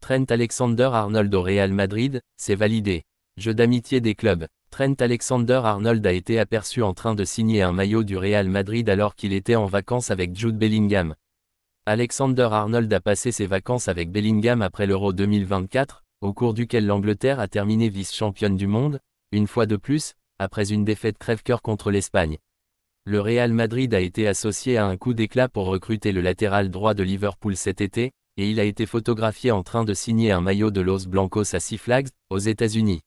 Trent Alexander-Arnold au Real Madrid, c'est validé. Jeu d'amitié des clubs. Trent Alexander-Arnold a été aperçu en train de signer un maillot du Real Madrid alors qu'il était en vacances avec Jude Bellingham. Alexander-Arnold a passé ses vacances avec Bellingham après l'Euro 2024, au cours duquel l'Angleterre a terminé vice-championne du monde, une fois de plus, après une défaite crève-cœur contre l'Espagne. Le Real Madrid a été associé à un coup d'éclat pour recruter le latéral droit de Liverpool cet été, et il a été photographié en train de signer un maillot de Los Blancos à Six Flags, aux États-Unis.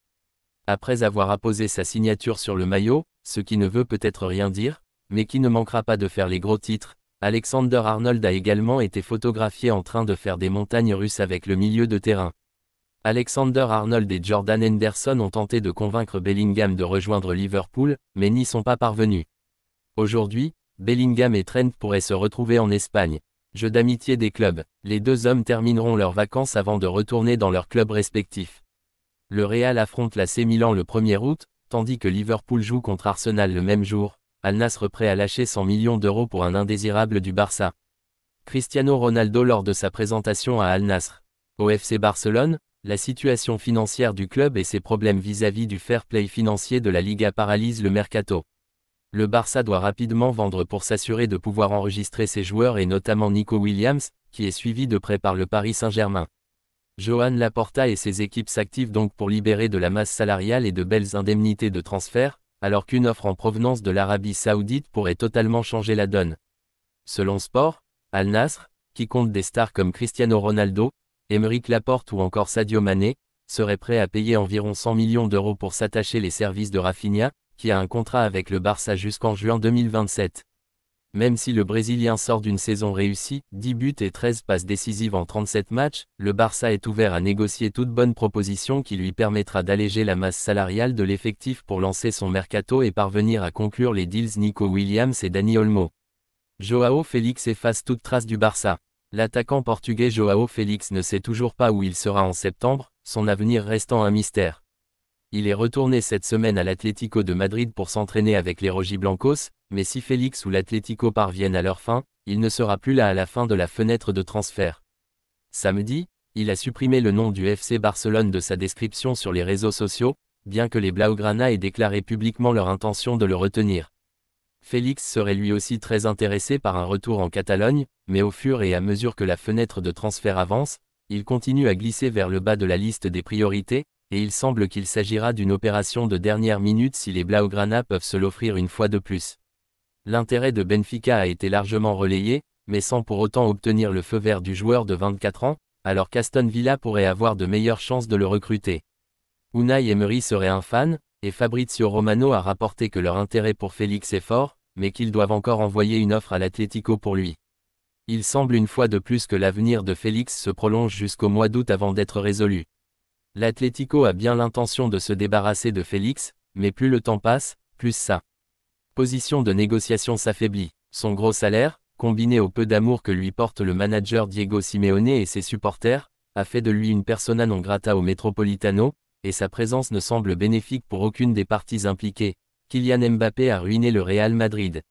Après avoir apposé sa signature sur le maillot, ce qui ne veut peut-être rien dire, mais qui ne manquera pas de faire les gros titres, Alexander-Arnold a également été photographié en train de faire des montagnes russes avec le milieu de terrain. Alexander-Arnold et Jordan Henderson ont tenté de convaincre Bellingham de rejoindre Liverpool, mais n'y sont pas parvenus. Aujourd'hui, Bellingham et Trent pourraient se retrouver en Espagne. Jeu d'amitié des clubs. Les deux hommes termineront leurs vacances avant de retourner dans leurs clubs respectifs. Le Real affronte l'AC Milan le 1er août, tandis que Liverpool joue contre Arsenal le même jour. Al Nassr prêt à lâcher 100 millions d'euros pour un indésirable du Barça. Cristiano Ronaldo lors de sa présentation à Al Nassr. Au FC Barcelone, la situation financière du club et ses problèmes vis-à-vis du fair play financier de la Liga paralysent le mercato. Le Barça doit rapidement vendre pour s'assurer de pouvoir enregistrer ses joueurs et notamment Nico Williams, qui est suivi de près par le Paris Saint-Germain. Joan Laporta et ses équipes s'activent donc pour libérer de la masse salariale et de belles indemnités de transfert, alors qu'une offre en provenance de l'Arabie Saoudite pourrait totalement changer la donne. Selon Sport, Al Nassr, qui compte des stars comme Cristiano Ronaldo, Aymeric Laporte ou encore Sadio Mané, serait prêt à payer environ 100 millions d'euros pour s'attacher les services de Rafinha, qui a un contrat avec le Barça jusqu'en juin 2027. Même si le Brésilien sort d'une saison réussie, 10 buts et 13 passes décisives en 37 matchs, le Barça est ouvert à négocier toute bonne proposition qui lui permettra d'alléger la masse salariale de l'effectif pour lancer son mercato et parvenir à conclure les deals Nico Williams et Dani Olmo. Joao Félix efface toute trace du Barça. L'attaquant portugais Joao Félix ne sait toujours pas où il sera en septembre, son avenir restant un mystère. Il est retourné cette semaine à l'Atlético de Madrid pour s'entraîner avec les Rojiblancos, mais si Félix ou l'Atlético parviennent à leur fin, il ne sera plus là à la fin de la fenêtre de transfert. Samedi, il a supprimé le nom du FC Barcelone de sa description sur les réseaux sociaux, bien que les Blaugrana aient déclaré publiquement leur intention de le retenir. Félix serait lui aussi très intéressé par un retour en Catalogne, mais au fur et à mesure que la fenêtre de transfert avance, il continue à glisser vers le bas de la liste des priorités, et il semble qu'il s'agira d'une opération de dernière minute si les Blaugrana peuvent se l'offrir une fois de plus. L'intérêt de Benfica a été largement relayé, mais sans pour autant obtenir le feu vert du joueur de 24 ans, alors qu'Aston Villa pourrait avoir de meilleures chances de le recruter. Unai Emery serait un fan, et Fabrizio Romano a rapporté que leur intérêt pour Félix est fort, mais qu'ils doivent encore envoyer une offre à l'Atlético pour lui. Il semble une fois de plus que l'avenir de Félix se prolonge jusqu'au mois d'août avant d'être résolu. L'Atlético a bien l'intention de se débarrasser de Félix, mais plus le temps passe, plus sa position de négociation s'affaiblit. Son gros salaire, combiné au peu d'amour que lui porte le manager Diego Simeone et ses supporters, a fait de lui une persona non grata au Metropolitano, et sa présence ne semble bénéfique pour aucune des parties impliquées. Kylian Mbappé a ruiné le Real Madrid.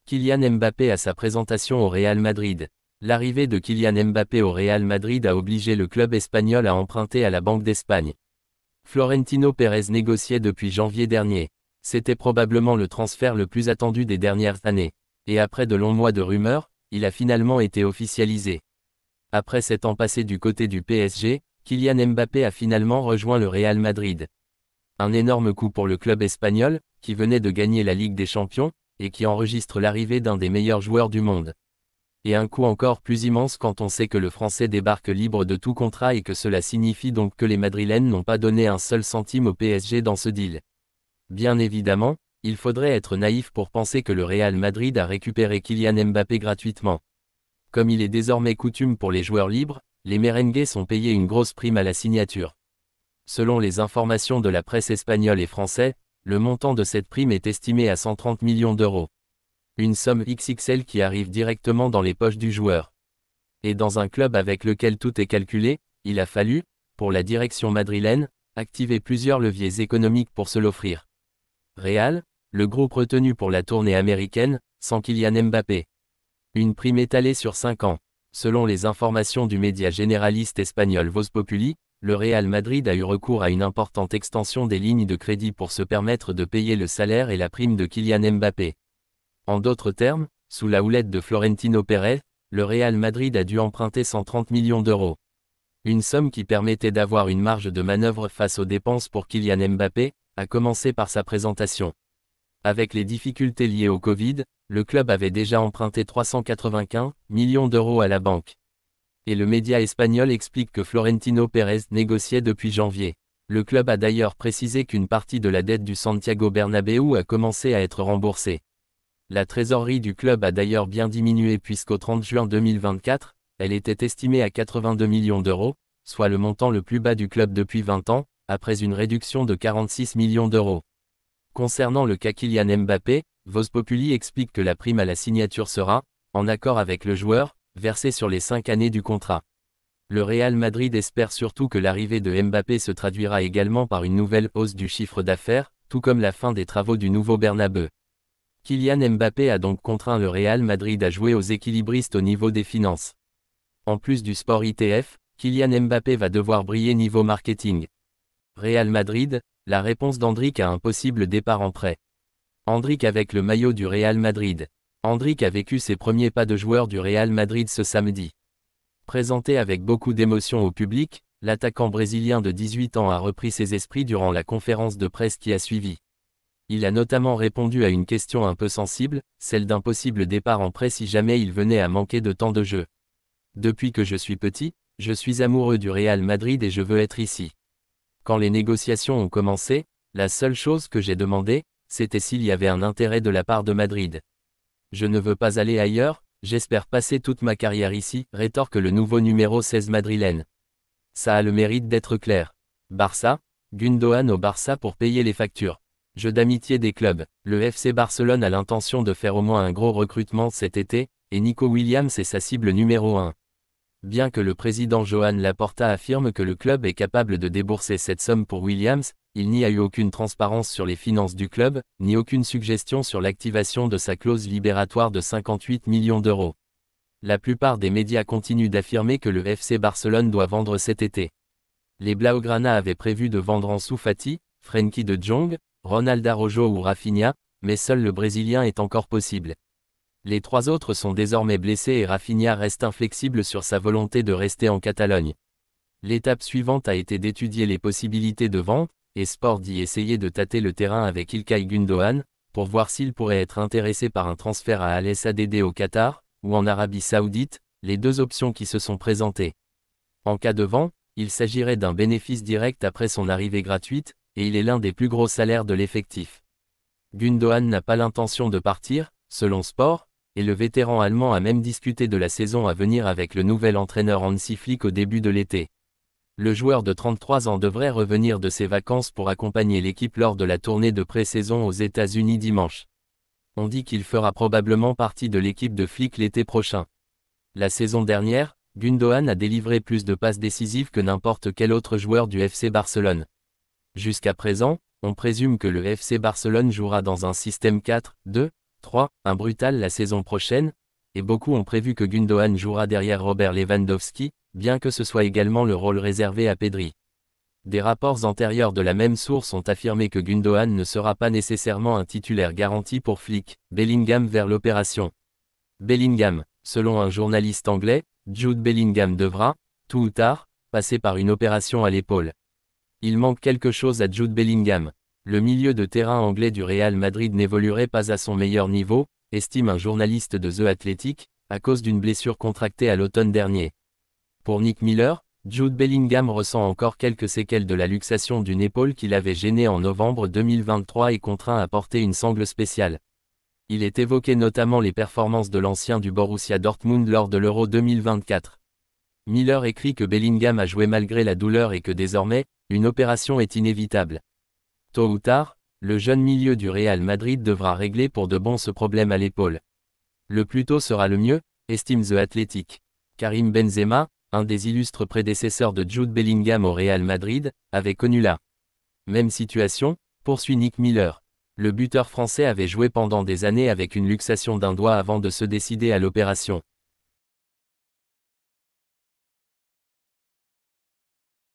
Kylian Mbappé à sa présentation au Real Madrid. L'arrivée de Kylian Mbappé au Real Madrid a obligé le club espagnol à emprunter à la Banque d'Espagne. Florentino Pérez négociait depuis janvier dernier. C'était probablement le transfert le plus attendu des dernières années. Et après de longs mois de rumeurs, il a finalement été officialisé. Après 7 ans passés du côté du PSG, Kylian Mbappé a finalement rejoint le Real Madrid. Un énorme coup pour le club espagnol, qui venait de gagner la Ligue des Champions, et qui enregistre l'arrivée d'un des meilleurs joueurs du monde. Et un coup encore plus immense quand on sait que le Français débarque libre de tout contrat et que cela signifie donc que les Madrilènes n'ont pas donné un seul centime au PSG dans ce deal. Bien évidemment, il faudrait être naïf pour penser que le Real Madrid a récupéré Kylian Mbappé gratuitement. Comme il est désormais coutume pour les joueurs libres, les merengues sont payés une grosse prime à la signature. Selon les informations de la presse espagnole et française, le montant de cette prime est estimé à 130 millions d'euros. Une somme XXL qui arrive directement dans les poches du joueur. Et dans un club avec lequel tout est calculé, il a fallu, pour la direction madrilène, activer plusieurs leviers économiques pour se l'offrir. Real, le groupe retenu pour la tournée américaine, sans Kylian Mbappé. Une prime étalée sur 5 ans. Selon les informations du média généraliste espagnol Voz Populi, le Real Madrid a eu recours à une importante extension des lignes de crédit pour se permettre de payer le salaire et la prime de Kylian Mbappé. En d'autres termes, sous la houlette de Florentino Pérez, le Real Madrid a dû emprunter 130 millions d'euros. Une somme qui permettait d'avoir une marge de manœuvre face aux dépenses pour Kylian Mbappé, à commencer par sa présentation. Avec les difficultés liées au Covid, le club avait déjà emprunté 395 millions d'euros à la banque. Et le média espagnol explique que Florentino Pérez négociait depuis janvier. Le club a d'ailleurs précisé qu'une partie de la dette du Santiago Bernabéu a commencé à être remboursée. La trésorerie du club a d'ailleurs bien diminué puisqu'au 30 juin 2024, elle était estimée à 82 millions d'euros, soit le montant le plus bas du club depuis 20 ans, après une réduction de 46 millions d'euros. Concernant le cas Kylian Mbappé, Voz Populi explique que la prime à la signature sera, en accord avec le joueur, versée sur les 5 années du contrat. Le Real Madrid espère surtout que l'arrivée de Mbappé se traduira également par une nouvelle hausse du chiffre d'affaires, tout comme la fin des travaux du nouveau Bernabeu. Kylian Mbappé a donc contraint le Real Madrid à jouer aux équilibristes au niveau des finances. En plus du sport ITF, Kylian Mbappé va devoir briller niveau marketing. Real Madrid, la réponse d'Endrick à un possible départ en prêt. Endrick avec le maillot du Real Madrid. Endrick a vécu ses premiers pas de joueur du Real Madrid ce samedi. Présenté avec beaucoup d'émotion au public, l'attaquant brésilien de 18 ans a repris ses esprits durant la conférence de presse qui a suivi. Il a notamment répondu à une question un peu sensible, celle d'un possible départ en prêt si jamais il venait à manquer de temps de jeu. Depuis que je suis petit, je suis amoureux du Real Madrid et je veux être ici. Quand les négociations ont commencé, la seule chose que j'ai demandé, c'était s'il y avait un intérêt de la part de Madrid. Je ne veux pas aller ailleurs, j'espère passer toute ma carrière ici, rétorque le nouveau numéro 16 madrilène. Ça a le mérite d'être clair. Barça, Gundogan au Barça pour payer les factures. Jeu d'amitié des clubs. Le FC Barcelone a l'intention de faire au moins un gros recrutement cet été, et Nico Williams est sa cible numéro 1. Bien que le président Joan Laporta affirme que le club est capable de débourser cette somme pour Williams, il n'y a eu aucune transparence sur les finances du club, ni aucune suggestion sur l'activation de sa clause libératoire de 58 millions d'euros. La plupart des médias continuent d'affirmer que le FC Barcelone doit vendre cet été. Les Blaugrana avaient prévu de vendre Ansu Fati, Frenkie de Jong, Ronald Araujo ou Rafinha, mais seul le Brésilien est encore possible. Les 3 autres sont désormais blessés et Rafinha reste inflexible sur sa volonté de rester en Catalogne. L'étape suivante a été d'étudier les possibilités de vente, et Sport d'y essayer de tâter le terrain avec Ilkay Gundogan, pour voir s'il pourrait être intéressé par un transfert à Al Sadd au Qatar, ou en Arabie Saoudite, les 2 options qui se sont présentées. En cas de vente, il s'agirait d'un bénéfice direct après son arrivée gratuite, et il est l'un des plus gros salaires de l'effectif. Gundogan n'a pas l'intention de partir, selon Sport, et le vétéran allemand a même discuté de la saison à venir avec le nouvel entraîneur Hansi Flick au début de l'été. Le joueur de 33 ans devrait revenir de ses vacances pour accompagner l'équipe lors de la tournée de pré-saison aux États-Unis dimanche. On dit qu'il fera probablement partie de l'équipe de Flick l'été prochain. La saison dernière, Gundogan a délivré plus de passes décisives que n'importe quel autre joueur du FC Barcelone. Jusqu'à présent, on présume que le FC Barcelone jouera dans un système 4-2-3, brutal la saison prochaine, et beaucoup ont prévu que Gundogan jouera derrière Robert Lewandowski, bien que ce soit également le rôle réservé à Pedri. Des rapports antérieurs de la même source ont affirmé que Gundogan ne sera pas nécessairement un titulaire garanti pour Flick, Bellingham vers l'opération. Bellingham, selon un journaliste anglais, Jude Bellingham devra, tôt ou tard, passer par une opération à l'épaule. Il manque quelque chose à Jude Bellingham. Le milieu de terrain anglais du Real Madrid n'évoluerait pas à son meilleur niveau, estime un journaliste de The Athletic, à cause d'une blessure contractée à l'automne dernier. Pour Nick Miller, Jude Bellingham ressent encore quelques séquelles de la luxation d'une épaule qu'il avait gênée en novembre 2023 et contraint à porter une sangle spéciale. Il est évoqué notamment les performances de l'ancien du Borussia Dortmund lors de l'Euro 2024. Miller écrit que Bellingham a joué malgré la douleur et que désormais, une opération est inévitable. Tôt ou tard, le jeune milieu du Real Madrid devra régler pour de bon ce problème à l'épaule. Le plus tôt sera le mieux, estime The Athletic. Karim Benzema, un des illustres prédécesseurs de Jude Bellingham au Real Madrid, avait connu la même situation, poursuit Nick Miller. Le buteur français avait joué pendant des années avec une luxation d'un doigt avant de se décider à l'opération.